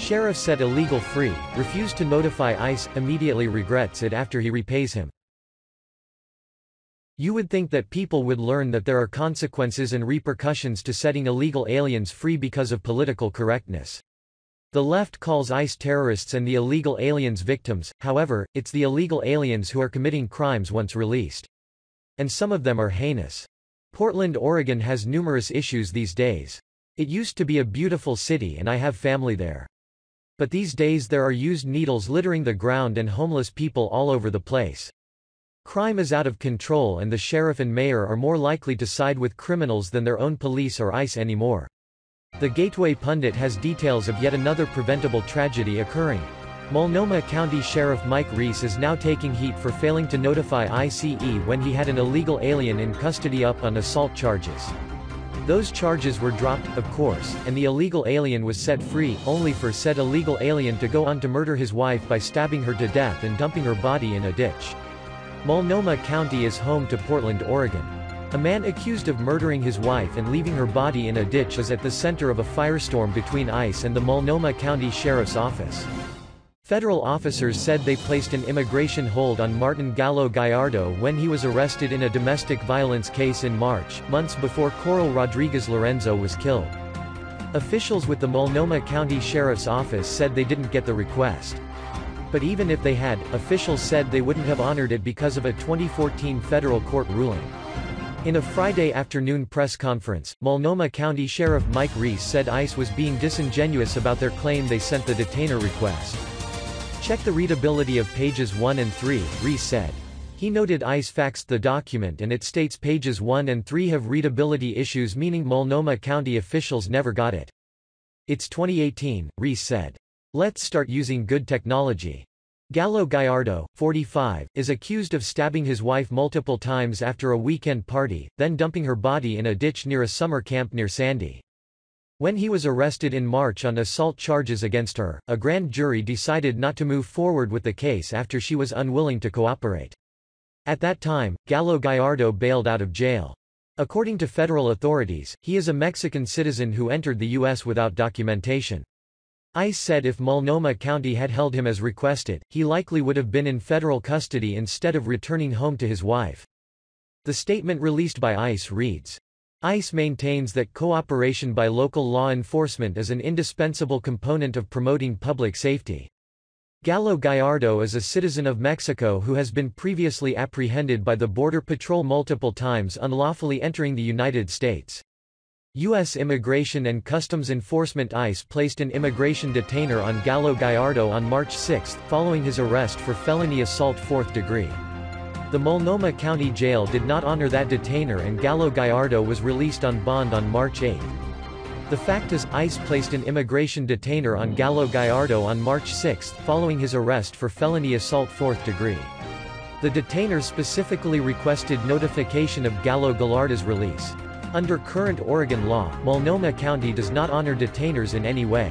sheriff set illegal free, refused to notify ICE, immediately regrets it after he repays him. You would think that people would learn that there are consequences and repercussions to setting illegal aliens free because of political correctness. The left calls ICE terrorists and the illegal aliens victims, however, it's the illegal aliens who are committing crimes once released. And some of them are heinous. Portland, Oregon has numerous issues these days. It used to be a beautiful city and I have family there. But these days there are used needles littering the ground and homeless people all over the place. Crime is out of control and the sheriff and mayor are more likely to side with criminals than their own police or ICE anymore. The Gateway Pundit has details of yet another preventable tragedy occurring. Multnomah County Sheriff Mike Reese is now taking heat for failing to notify ICE when he had an illegal alien in custody up on assault charges. Those charges were dropped, of course, and the illegal alien was set free, only for said illegal alien to go on to murder his wife by stabbing her to death and dumping her body in a ditch. Multnomah County is home to Portland, Oregon. A man accused of murdering his wife and leaving her body in a ditch is at the center of a firestorm between ICE and the Multnomah County Sheriff's Office. Federal officers said they placed an immigration hold on Martin Gallo Gallardo when he was arrested in a domestic violence case in March, months before Coral Rodriguez Lorenzo was killed. Officials with the Multnomah County Sheriff's Office said they didn't get the request. But even if they had, officials said they wouldn't have honored it because of a 2014 federal court ruling. In a Friday afternoon press conference, Multnomah County Sheriff Mike Reese said ICE was being disingenuous about their claim they sent the detainer request. Check the readability of pages 1 and 3, Reese said. He noted ICE faxed the document and it states pages 1 and 3 have readability issues, meaning Multnomah County officials never got it. It's 2018, Reese said. Let's start using good technology. Gallo Gallardo, 45, is accused of stabbing his wife multiple times after a weekend party, then dumping her body in a ditch near a summer camp near Sandy. When he was arrested in March on assault charges against her, a grand jury decided not to move forward with the case after she was unwilling to cooperate. At that time, Gallo Gallardo bailed out of jail. According to federal authorities, he is a Mexican citizen who entered the U.S. without documentation. ICE said if Multnomah County had held him as requested, he likely would have been in federal custody instead of returning home to his wife. The statement released by ICE reads, ICE maintains that cooperation by local law enforcement is an indispensable component of promoting public safety. Gallo Gallardo is a citizen of Mexico who has been previously apprehended by the Border Patrol multiple times unlawfully entering the United States. U.S. Immigration and Customs Enforcement ICE placed an immigration detainer on Gallo Gallardo on March 6, following his arrest for felony assault 4th degree. The Multnomah County Jail did not honor that detainer and Gallo Gallardo was released on bond on March 8. The fact is, ICE placed an immigration detainer on Gallo Gallardo on March 6, following his arrest for felony assault 4th degree. The detainer specifically requested notification of Gallo Gallardo's release. Under current Oregon law, Multnomah County does not honor detainers in any way.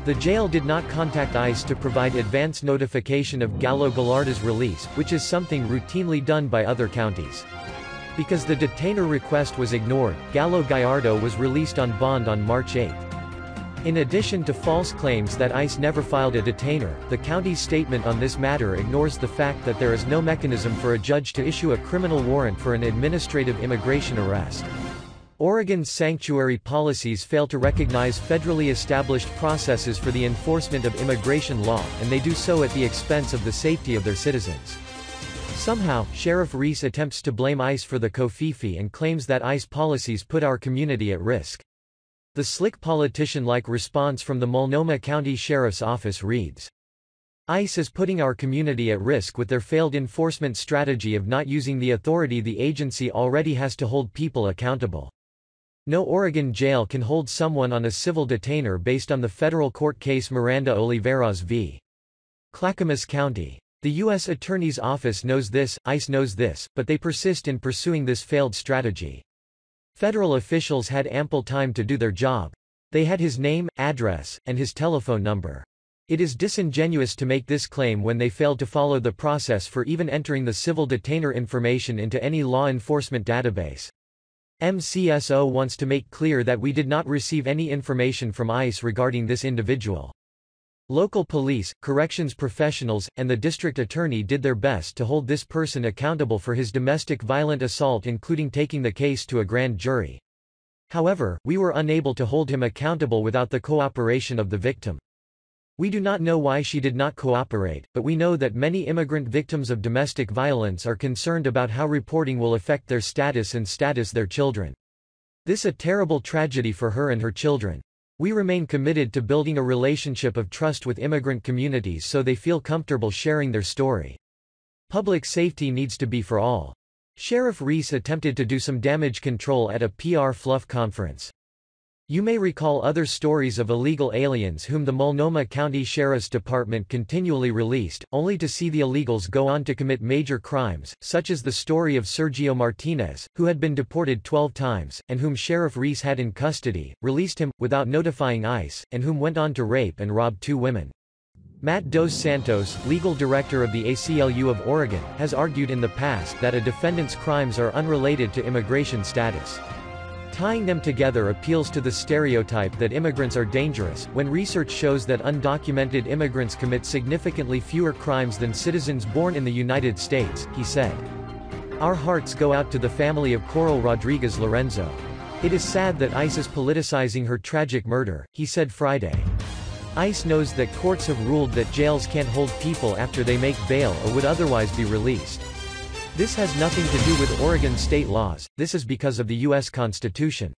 The jail did not contact ICE to provide advance notification of Gallo Gallardo's release, which is something routinely done by other counties. Because the detainer request was ignored, Gallo Gallardo was released on bond on March 8. In addition to false claims that ICE never filed a detainer, the county's statement on this matter ignores the fact that there is no mechanism for a judge to issue a criminal warrant for an administrative immigration arrest. Oregon's sanctuary policies fail to recognize federally established processes for the enforcement of immigration law, and they do so at the expense of the safety of their citizens. Somehow, Sheriff Reese attempts to blame ICE for the covfefe and claims that ICE policies put our community at risk. The slick politician-like response from the Multnomah County Sheriff's Office reads, ICE is putting our community at risk with their failed enforcement strategy of not using the authority the agency already has to hold people accountable. No Oregon jail can hold someone on a civil detainer based on the federal court case Miranda Oliveras v. Clackamas County. The U.S. Attorney's Office knows this, ICE knows this, but they persist in pursuing this failed strategy. Federal officials had ample time to do their job. They had his name, address, and his telephone number. It is disingenuous to make this claim when they failed to follow the process for even entering the civil detainer information into any law enforcement database. MCSO wants to make clear that we did not receive any information from ICE regarding this individual. Local police, corrections professionals, and the district attorney did their best to hold this person accountable for his domestic violent assault, including taking the case to a grand jury. However, we were unable to hold him accountable without the cooperation of the victim. We do not know why she did not cooperate, but we know that many immigrant victims of domestic violence are concerned about how reporting will affect their status and their children. This is a terrible tragedy for her and her children. We remain committed to building a relationship of trust with immigrant communities so they feel comfortable sharing their story. Public safety needs to be for all. Sheriff Reese attempted to do some damage control at a PR fluff conference. You may recall other stories of illegal aliens whom the Multnomah County Sheriff's Department continually released, only to see the illegals go on to commit major crimes, such as the story of Sergio Martinez, who had been deported 12 times, and whom Sheriff Reese had in custody, released him, without notifying ICE, and whom went on to rape and rob 2 women. Matt Dos Santos, legal director of the ACLU of Oregon, has argued in the past that a defendant's crimes are unrelated to immigration status. Tying them together appeals to the stereotype that immigrants are dangerous, when research shows that undocumented immigrants commit significantly fewer crimes than citizens born in the United States, he said. Our hearts go out to the family of Coral Rodriguez Lorenzo. It is sad that ICE is politicizing her tragic murder, he said Friday. ICE knows that courts have ruled that jails can't hold people after they make bail or would otherwise be released. This has nothing to do with Oregon state laws, this is because of the U.S. Constitution.